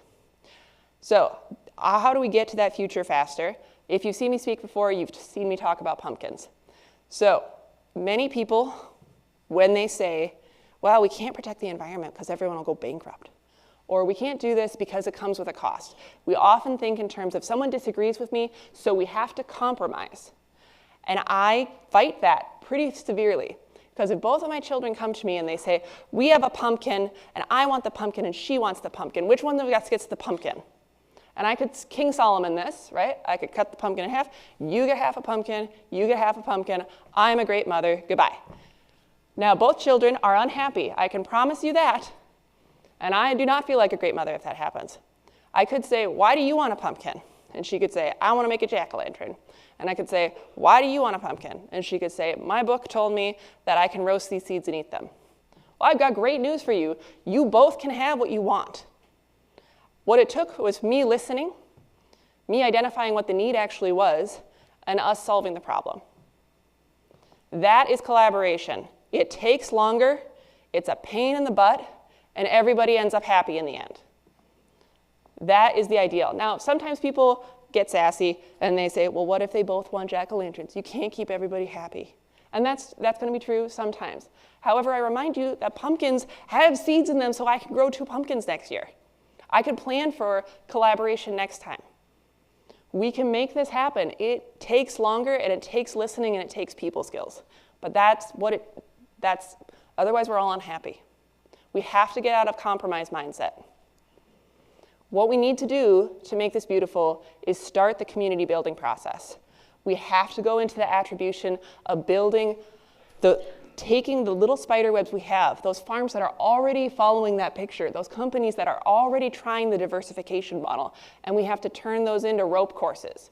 So how do we get to that future faster? If you've seen me speak before, you've seen me talk about pumpkins. So many people, when they say, well, we can't protect the environment because everyone will go bankrupt, or we can't do this because it comes with a cost. We often think in terms of someone disagrees with me, so we have to compromise. And I fight that pretty severely Because if both of my children come to me and they say, we have a pumpkin, and I want the pumpkin, and she wants the pumpkin, which one of us gets the pumpkin? And I could King Solomon this, right? I could cut the pumpkin in half. You get half a pumpkin. You get half a pumpkin. I'm a great mother. Goodbye. Now, both children are unhappy. I can promise you that. And I do not feel like a great mother if that happens. I could say, why do you want a pumpkin? And she could say, I want to make a jack-o'-lantern. And I could say, why do you want a pumpkin? And she could say, my book told me that I can roast these seeds and eat them. Well, I've got great news for you. You both can have what you want. What it took was me listening, me identifying what the need actually was, and us solving the problem. That is collaboration. It takes longer, it's a pain in the butt, and everybody ends up happy in the end. That is the ideal. Now, sometimes people get sassy and they say, well, what if they both want jack-o'-lanterns? You can't keep everybody happy. And that's going to be true sometimes. However, I remind you that pumpkins have seeds in them so I can grow 2 pumpkins next year. I could plan for collaboration next time. We can make this happen. It takes longer, and it takes listening, and it takes people skills. But otherwise we're all unhappy. We have to get out of compromise mindset. What we need to do to make this beautiful is start the community building process. We have to go into the attribution of taking the little spider webs we have, those farms that are already following that picture, those companies that are already trying the diversification model, and we have to turn those into rope courses.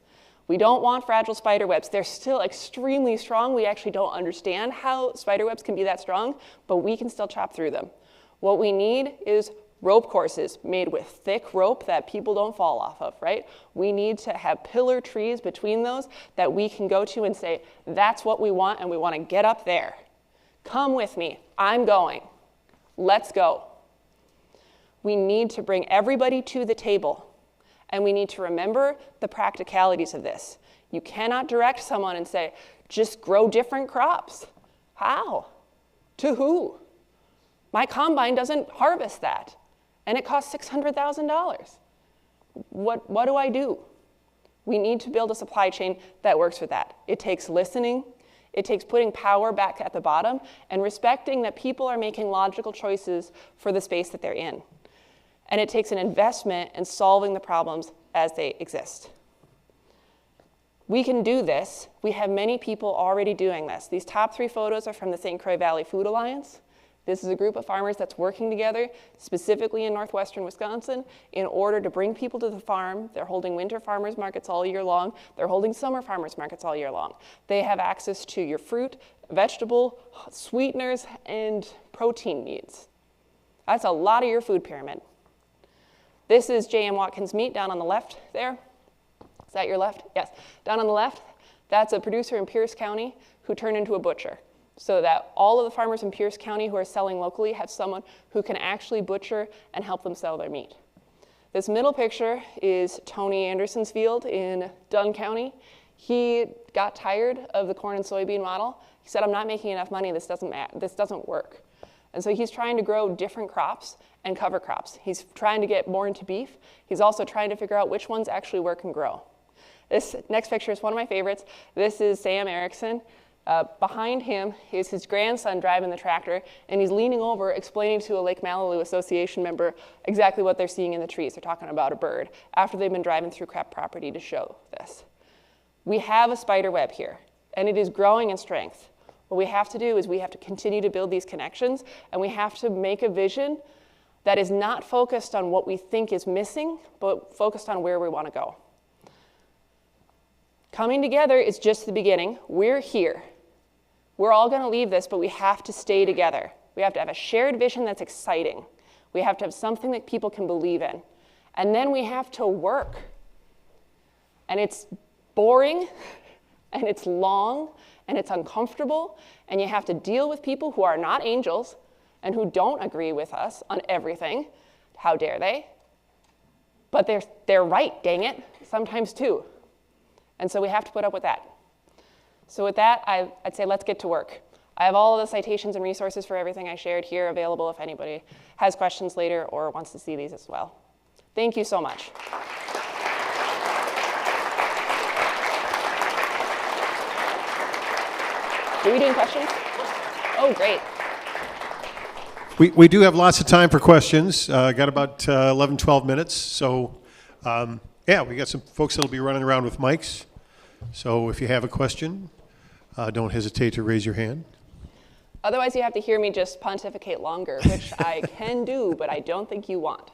We don't want fragile spider webs. They're still extremely strong. We actually don't understand how spider webs can be that strong, but we can still chop through them. What we need is rope courses made with thick rope that people don't fall off of, right? We need to have pillar trees between those that we can go to and say, that's what we want, and we want to get up there. Come with me. I'm going. Let's go. We need to bring everybody to the table, and we need to remember the practicalities of this. You cannot direct someone and say, just grow different crops. How? To who? My combine doesn't harvest that, and it costs $600,000. What do I do? We need to build a supply chain that works for that. It takes listening. It takes putting power back at the bottom and respecting that people are making logical choices for the space that they're in. And it takes an investment in solving the problems as they exist. We can do this. We have many people already doing this. These top 3 photos are from the St. Croix Valley Food Alliance. This is a group of farmers that's working together, specifically in northwestern Wisconsin, in order to bring people to the farm. They're holding winter farmers markets all year long. They're holding summer farmers markets all year long. They have access to your fruit, vegetable, sweeteners, and protein needs. That's a lot of your food pyramid. This is J.M. Watkins Meat down on the left there. Is that your left? Yes. Down on the left, that's a producer in Pierce County who turned into a butcher, so that all of the farmers in Pierce County who are selling locally have someone who can actually butcher and help them sell their meat. This middle picture is Tony Anderson's field in Dunn County. He got tired of the corn and soybean model. He said, I'm not making enough money, this doesn't work. And so he's trying to grow different crops and cover crops. He's trying to get more into beef. He's also trying to figure out which ones actually work and grow. This next picture is one of my favorites. This is Sam Erickson. Behind him is his grandson driving the tractor, and he's leaning over explaining to a Lake Malibu Association member exactly what they're seeing in the trees. They're talking about a bird after they've been driving through crap property to show this. We have a spider web here, and it is growing in strength. What we have to do is we have to continue to build these connections, and we have to make a vision that is not focused on what we think is missing, but focused on where we want to go. Coming together is just the beginning. We're here. We're all going to leave this, but we have to stay together. We have to have a shared vision that's exciting. We have to have something that people can believe in. And then we have to work. And it's boring, and it's long, and it's uncomfortable, and you have to deal with people who are not angels and who don't agree with us on everything. How dare they? But they're right, dang it, sometimes too. And so we have to put up with that. So with that, I'd say let's get to work. I have all of the citations and resources for everything I shared here available if anybody has questions later or wants to see these as well. Thank you so much. Are we doing questions? Oh, great. We do have lots of time for questions. Got about 11, 12 minutes. So, yeah, we got some folks that'll be running around with mics. So if you have a question, don't hesitate to raise your hand. Otherwise, you have to hear me just pontificate longer, which I can do, but I don't think you want.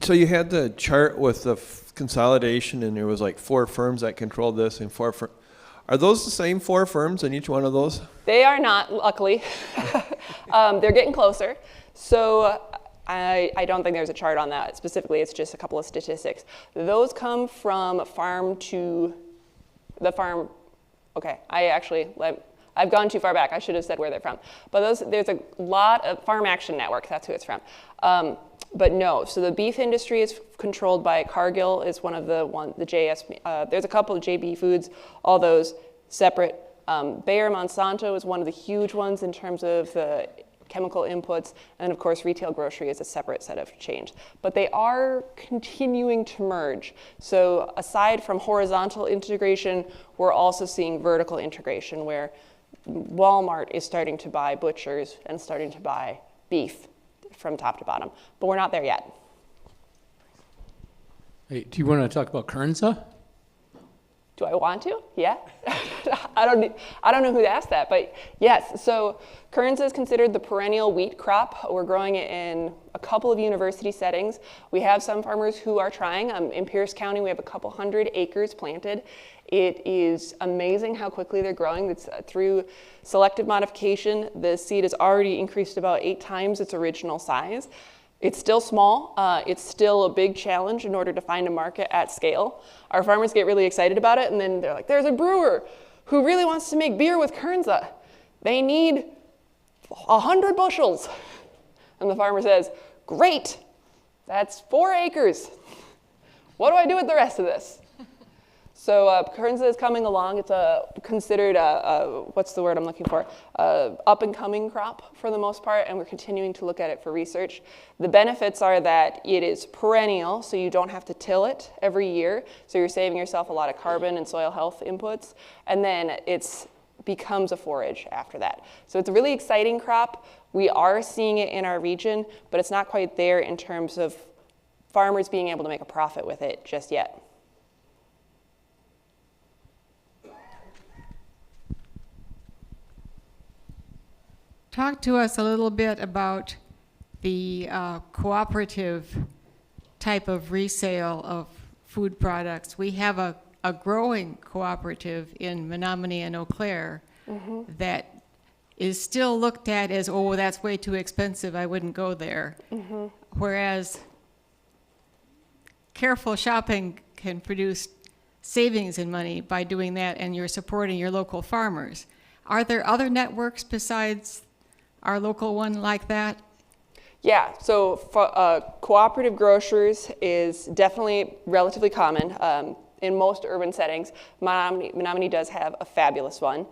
So you had the chart with the consolidation, and there was like 4 firms that controlled this, and 4 firms. Are those the same 4 firms in each one of those? They are not, luckily. They're getting closer. So I don't think there's a chart on that specifically. It's just a couple of statistics. Those come from farm to the farm. Okay, I've gone too far back. I should have said where they're from. But there's a lot of Farm Action Network. That's who it's from. But no, so the beef industry is controlled by Cargill. Is one of the JS. There's a couple of JB Foods. All those separate. Bayer Monsanto is one of the huge ones in terms of the chemical inputs, and of course retail grocery is a separate set of change. But they are continuing to merge. So aside from horizontal integration, we're also seeing vertical integration where Walmart is starting to buy butchers and starting to buy beef from top to bottom. But we're not there yet. Hey, do you want to talk about Kernza? Do I want to? Yeah. I don't know who asked that, but yes. So Kernza is considered the perennial wheat crop. We're growing it in a couple of university settings. We have some farmers who are trying. In Pierce County, we have a couple hundred acres planted. It is amazing how quickly they're growing. It's through selective modification. The seed has already increased about 8 times its original size. It's still small. It's still a big challenge in order to find a market at scale. Our farmers get really excited about it, and then they're like, there's a brewer who really wants to make beer with Kernza. They need 100 bushels. And the farmer says, great, that's 4 acres. What do I do with the rest of this? So Kernza is coming along. It's considered what's the word I'm looking for? Up-and-coming crop for the most part, and we're continuing to look at it for research. The benefits are that it is perennial, so you don't have to till it every year, so you're saving yourself a lot of carbon and soil health inputs, and then it becomes a forage after that. So it's a really exciting crop. We are seeing it in our region, but it's not quite there in terms of farmers being able to make a profit with it just yet. Talk to us a little bit about the cooperative type of resale of food products. We have a growing cooperative in Menominee and Eau Claire that is still looked at as, oh, that's way too expensive, I wouldn't go there. Whereas careful shopping can produce savings in money by doing that, and you're supporting your local farmers. Are there other networks besides our local one like that? Yeah, so cooperative grocers is definitely relatively common in most urban settings. Menominee does have a fabulous one.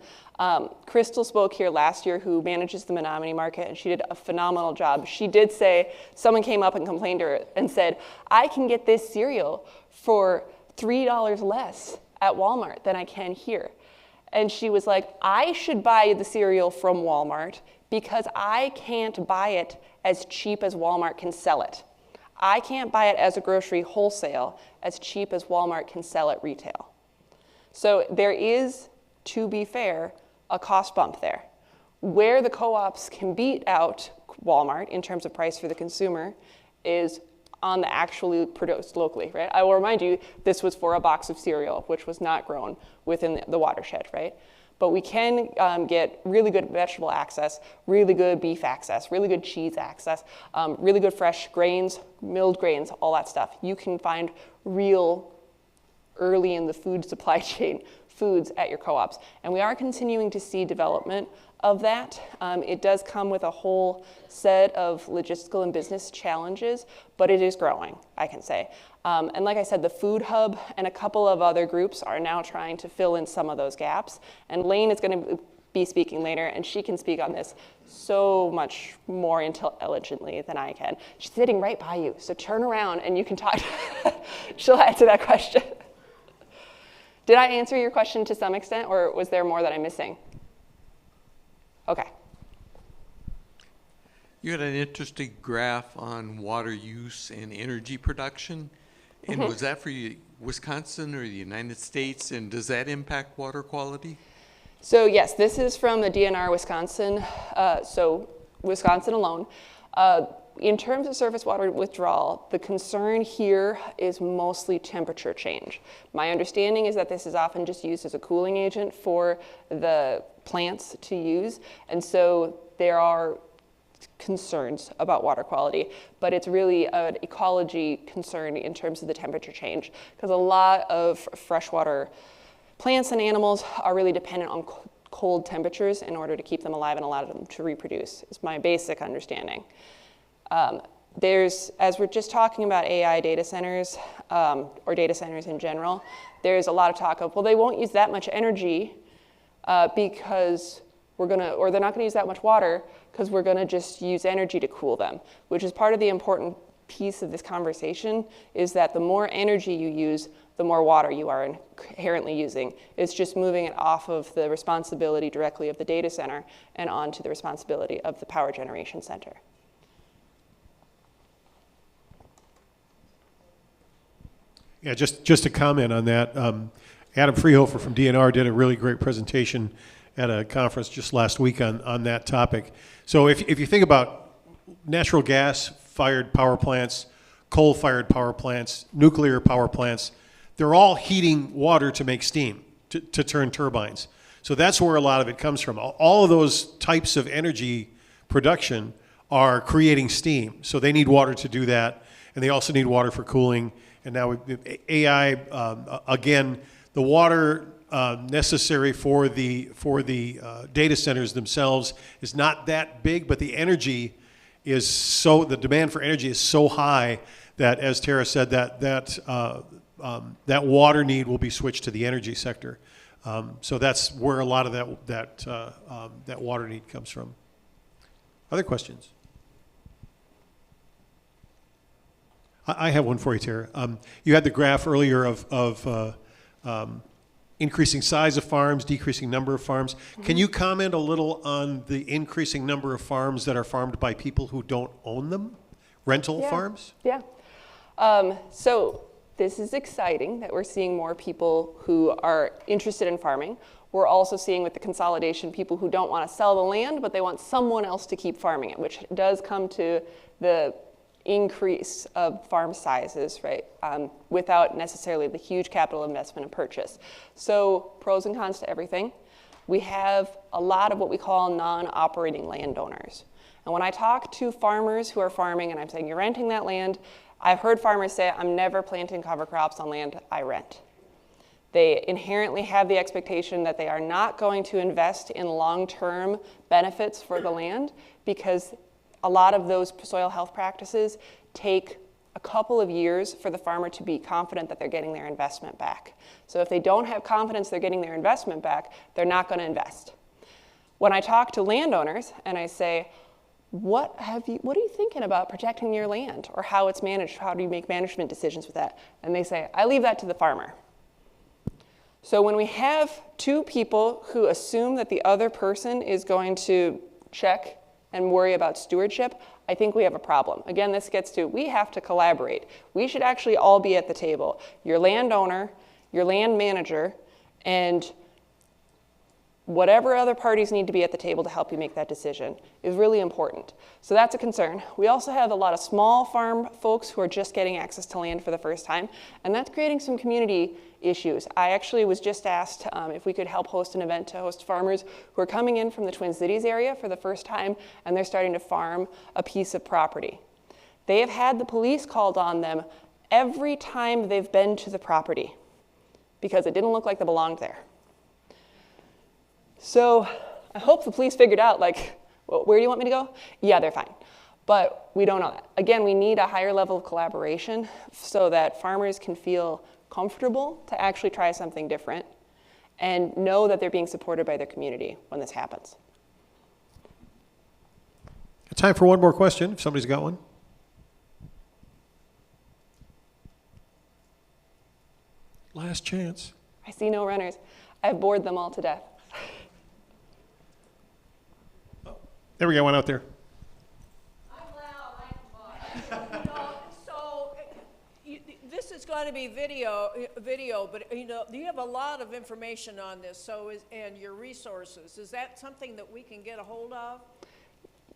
Crystal spoke here last year, who manages the Menominee market, and she did a phenomenal job. She did say, someone came up and complained to her and said, I can get this cereal for $3 less at Walmart than I can here. And she was like, I should buy the cereal from Walmart because I can't buy it as cheap as Walmart can sell it. I can't buy it as a grocery wholesale as cheap as Walmart can sell it retail. So there is, to be fair, a cost bump there. Where the co-ops can beat out Walmart in terms of price for the consumer is on the actually produced locally, right? I will remind you, this was for a box of cereal, which was not grown within the watershed, right? But we can get really good vegetable access, really good beef access, really good cheese access, really good fresh grains, milled grains, all that stuff. You can find real, early in the food supply chain, foods at your co-ops. And we are continuing to see development of that. It does come with a whole set of logistical and business challenges, but it is growing, I can say. And like I said, the Food Hub and a couple of other groups are now trying to fill in some of those gaps. And Lane is going to be speaking later, and she can speak on this so much more intelligently than I can. She's sitting right by you, so turn around and you can talk. She'll answer that question. Did I answer your question to some extent, or was there more that I'm missing? Okay. You had an interesting graph on water use and energy production. And was that for Wisconsin or the United States? And does that impact water quality? So yes, this is from the DNR Wisconsin, so Wisconsin alone. In terms of surface water withdrawal, the concern here is mostly temperature change. My understanding is that this is often just used as a cooling agent for the plants to use, and so there are concerns about water quality, but it's really an ecology concern in terms of the temperature change, because a lot of freshwater plants and animals are really dependent on cold temperatures in order to keep them alive and allow them to reproduce, is my basic understanding. As we're just talking about AI data centers, or data centers in general, there's a lot of talk of, well, they won't use that much energy because they're not gonna use that much water because we're gonna just use energy to cool them, which is part of the important piece of this conversation, is that the more energy you use, the more water you are inherently using. It's just moving it off of the responsibility directly of the data center and onto the responsibility of the power generation center. Yeah, just to comment on that, Adam Freehofer from DNR did a really great presentation at a conference just last week on that topic. So if you think about natural gas-fired power plants, coal-fired power plants, nuclear power plants, they're all heating water to make steam, to turn turbines. So that's where a lot of it comes from. All of those types of energy production are creating steam. So they need water to do that, and they also need water for cooling. And now AI, again, the water necessary for the data centers themselves is not that big, but the energy is the demand for energy is so high that, as Tara said, that water need will be switched to the energy sector. So that's where a lot of that water need comes from. Other questions? I have one for you, Tara. You had the graph earlier of increasing size of farms, decreasing number of farms. Mm-hmm. Can you comment a little on the increasing number of farms that are farmed by people who don't own them? Rental farms? Yeah. So this is exciting that we're seeing more people who are interested in farming. We're also seeing with the consolidation people who don't want to sell the land, but they want someone else to keep farming it, which does come to the increase of farm sizes, right, without necessarily the huge capital investment and purchase. So pros and cons to everything. We have a lot of what we call non-operating landowners. And when I talk to farmers who are farming and I'm saying, you're renting that land, I've heard farmers say, I'm never planting cover crops on land I rent. They inherently have the expectation that they are not going to invest in long-term benefits for the land, because a lot of those soil health practices take a couple of years for the farmer to be confident that they're getting their investment back. So if they don't have confidence they're getting their investment back, they're not going to invest. When I talk to landowners and I say, what are you thinking about protecting your land, or how it's managed? How do you make management decisions with that? And they say, I leave that to the farmer. So when we have two people who assume that the other person is going to check and worry about stewardship, I think we have a problem. Again, this gets to, we have to collaborate. We should actually all be at the table. Your landowner, your land manager, and whatever other parties need to be at the table to help you make that decision is really important. So that's a concern. We also have a lot of small farm folks who are just getting access to land for the first time, and that's creating some community issues. I actually was just asked if we could help host an event to host farmers who are coming in from the Twin Cities area for the first time, and they're starting to farm a piece of property. They have had the police called on them every time they've been to the property because it didn't look like they belonged there. So I hope the police figured out, like, well, where do you want me to go? Yeah, they're fine. But we don't know that. Again, we need a higher level of collaboration so that farmers can feel comfortable to actually try something different. and know that they're being supported by their community when this happens. Time for one more question, if somebody's got one. Last chance. I see no runners. I've bored them all to death. There we go, one out there. This is going to be video, but you have a lot of information on this, and your resources. Is that something that we can get a hold of?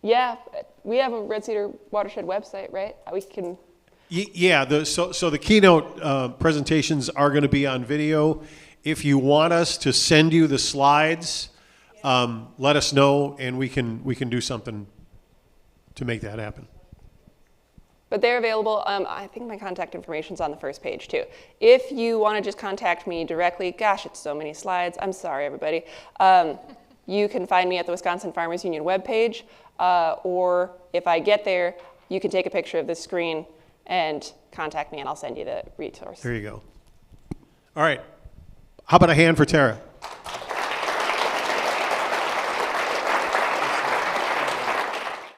Yeah, we have a Red Cedar Watershed website, right? We can. Yeah, so the keynote presentations are going to be on video. If you want us to send you the slides, let us know, and we can do something to make that happen. But they're available. I think my contact information's on the first page too. If you want to just contact me directly, gosh, it's so many slides. I'm sorry, everybody. You can find me at the Wisconsin Farmers Union webpage, or if I get there, you can take a picture of this screen and contact me, and I'll send you the resource. There you go. All right. How about a hand for Tara?